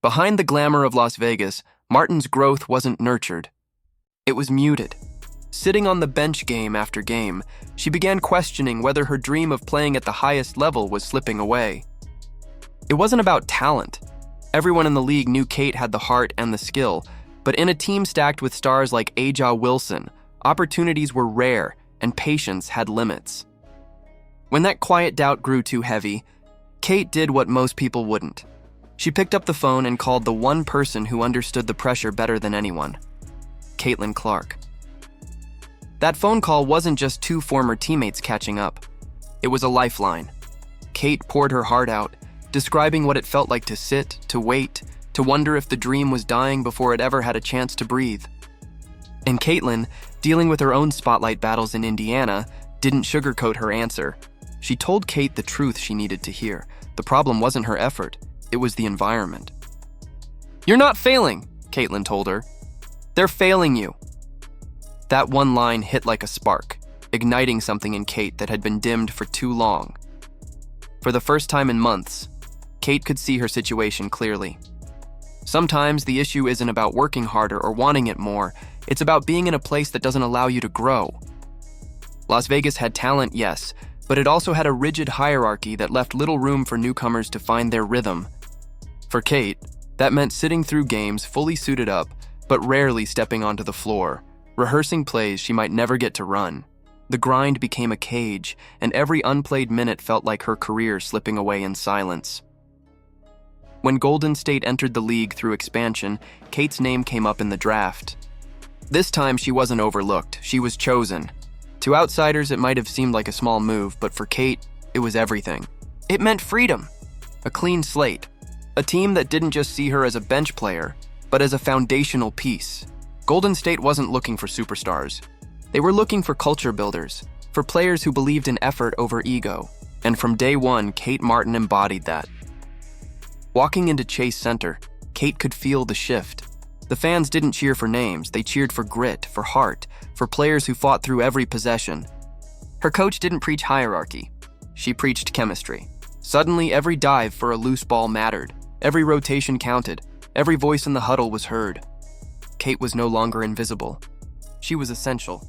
Behind the glamour of Las Vegas, Martin's growth wasn't nurtured. It was muted. Sitting on the bench game after game, she began questioning whether her dream of playing at the highest level was slipping away. It wasn't about talent. Everyone in the league knew Kate had the heart and the skill, but in a team stacked with stars like Aja Wilson, opportunities were rare and patience had limits. When that quiet doubt grew too heavy, Kate did what most people wouldn't. She picked up the phone and called the one person who understood the pressure better than anyone: Caitlin Clark. That phone call wasn't just two former teammates catching up. It was a lifeline. Kate poured her heart out, describing what it felt like to sit, to wait, to wonder if the dream was dying before it ever had a chance to breathe. And Caitlin, dealing with her own spotlight battles in Indiana, didn't sugarcoat her answer. She told Kate the truth she needed to hear. The problem wasn't her effort, it was the environment. "You're not failing," Caitlin told her. "They're failing you." That one line hit like a spark, igniting something in Kate that had been dimmed for too long. For the first time in months, Kate could see her situation clearly. Sometimes the issue isn't about working harder or wanting it more, it's about being in a place that doesn't allow you to grow. Las Vegas had talent, yes, but it also had a rigid hierarchy that left little room for newcomers to find their rhythm. For Kate, that meant sitting through games fully suited up, but rarely stepping onto the floor, rehearsing plays she might never get to run. The grind became a cage, and every unplayed minute felt like her career slipping away in silence. When Golden State entered the league through expansion, Kate's name came up in the draft. This time she wasn't overlooked, she was chosen. To outsiders it might have seemed like a small move, but for Kate, it was everything. It meant freedom, a clean slate, a team that didn't just see her as a bench player, but as a foundational piece. Golden State wasn't looking for superstars. They were looking for culture builders, for players who believed in effort over ego. And from day one, Kate Martin embodied that. Walking into Chase Center, Kate could feel the shift. The fans didn't cheer for names, they cheered for grit, for heart, for players who fought through every possession. Her coach didn't preach hierarchy. She preached chemistry. Suddenly, every dive for a loose ball mattered. Every rotation counted. Every voice in the huddle was heard. Kate was no longer invisible. She was essential.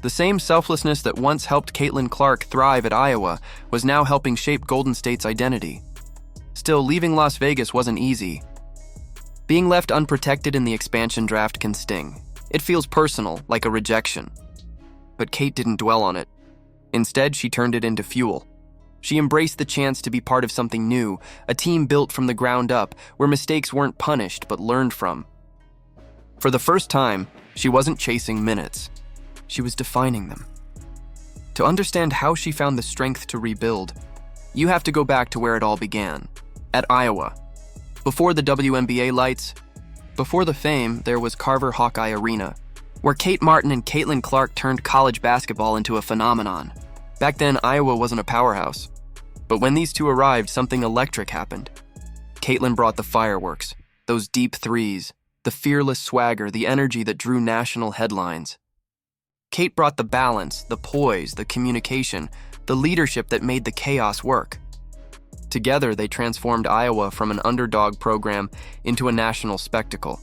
The same selflessness that once helped Caitlin Clark thrive at Iowa was now helping shape Golden State's identity. Still, leaving Las Vegas wasn't easy. Being left unprotected in the expansion draft can sting. It feels personal, like a rejection. But Kate didn't dwell on it. Instead, she turned it into fuel. She embraced the chance to be part of something new, a team built from the ground up, where mistakes weren't punished but learned from. For the first time, she wasn't chasing minutes. She was defining them. To understand how she found the strength to rebuild, you have to go back to where it all began, at Iowa. Before the WNBA lights, before the fame, there was Carver Hawkeye Arena, where Kate Martin and Caitlin Clark turned college basketball into a phenomenon. Back then, Iowa wasn't a powerhouse. But when these two arrived, something electric happened. Caitlin brought the fireworks, those deep threes, the fearless swagger, the energy that drew national headlines. Kate brought the balance, the poise, the communication, the leadership that made the chaos work. Together, they transformed Iowa from an underdog program into a national spectacle.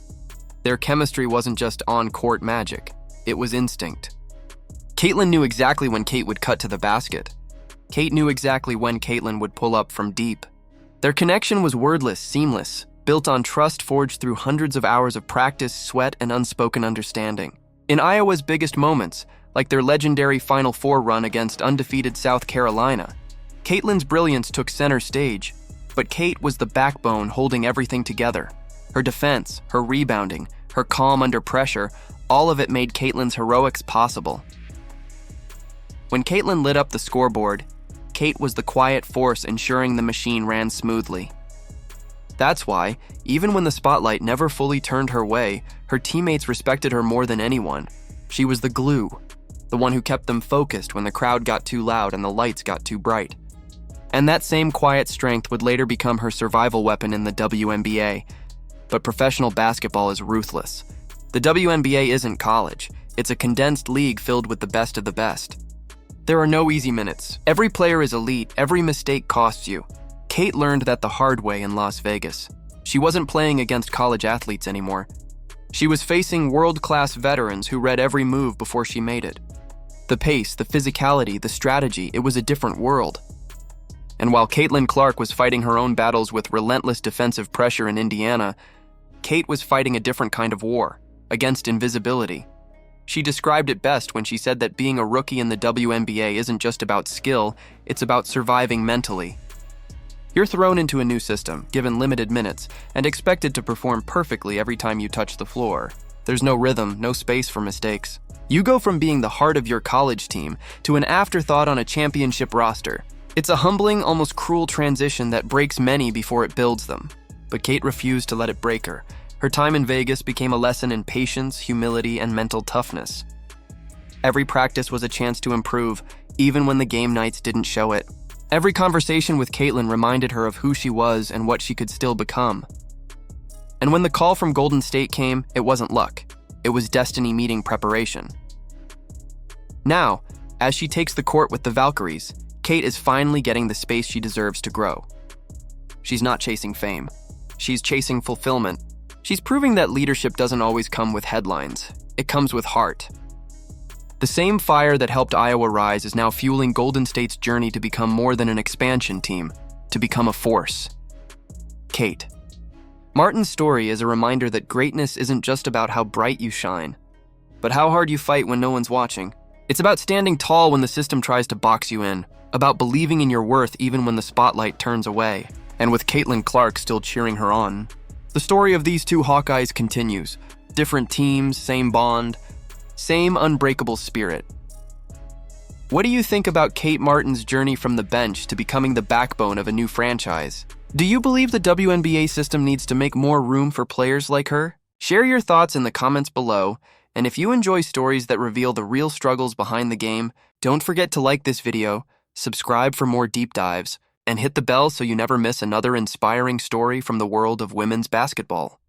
Their chemistry wasn't just on-court magic, it was instinct. Caitlin knew exactly when Kate would cut to the basket. Kate knew exactly when Caitlin would pull up from deep. Their connection was wordless, seamless, built on trust forged through hundreds of hours of practice, sweat, and unspoken understanding. In Iowa's biggest moments, like their legendary Final Four run against undefeated South Carolina, Caitlin's brilliance took center stage, but Kate was the backbone holding everything together. Her defense, her rebounding, her calm under pressure, all of it made Caitlin's heroics possible. When Caitlin lit up the scoreboard, Kate was the quiet force ensuring the machine ran smoothly. That's why, even when the spotlight never fully turned her way, her teammates respected her more than anyone. She was the glue, the one who kept them focused when the crowd got too loud and the lights got too bright. And that same quiet strength would later become her survival weapon in the WNBA. But professional basketball is ruthless. The WNBA isn't college. It's a condensed league filled with the best of the best. There are no easy minutes. Every player is elite, every mistake costs you. Kate learned that the hard way in Las Vegas. She wasn't playing against college athletes anymore. She was facing world-class veterans who read every move before she made it. The pace, the physicality, the strategy, it was a different world. And while Caitlin Clark was fighting her own battles with relentless defensive pressure in Indiana, Kate was fighting a different kind of war, against invisibility. She described it best when she said that being a rookie in the WNBA isn't just about skill, it's about surviving mentally. You're thrown into a new system, given limited minutes, and expected to perform perfectly every time you touch the floor. There's no rhythm, no space for mistakes. You go from being the heart of your college team to an afterthought on a championship roster. It's a humbling, almost cruel transition that breaks many before it builds them. But Kate refused to let it break her. Her time in Vegas became a lesson in patience, humility, and mental toughness. Every practice was a chance to improve, even when the game nights didn't show it. Every conversation with Caitlin reminded her of who she was and what she could still become. And when the call from Golden State came, it wasn't luck. It was destiny meeting preparation. Now, as she takes the court with the Valkyries, Kate is finally getting the space she deserves to grow. She's not chasing fame. She's chasing fulfillment. She's proving that leadership doesn't always come with headlines. It comes with heart. The same fire that helped Iowa rise is now fueling Golden State's journey to become more than an expansion team, to become a force. Kate. Martin's story is a reminder that greatness isn't just about how bright you shine, but how hard you fight when no one's watching. It's about standing tall when the system tries to box you in, about believing in your worth even when the spotlight turns away, and with Caitlin Clark still cheering her on. The story of these two Hawkeyes continues. Different teams, same bond, same unbreakable spirit. What do you think about Kate Martin's journey from the bench to becoming the backbone of a new franchise? Do you believe the WNBA system needs to make more room for players like her? Share your thoughts in the comments below, and if you enjoy stories that reveal the real struggles behind the game, don't forget to like this video, subscribe for more deep dives, and hit the bell so you never miss another inspiring story from the world of women's basketball.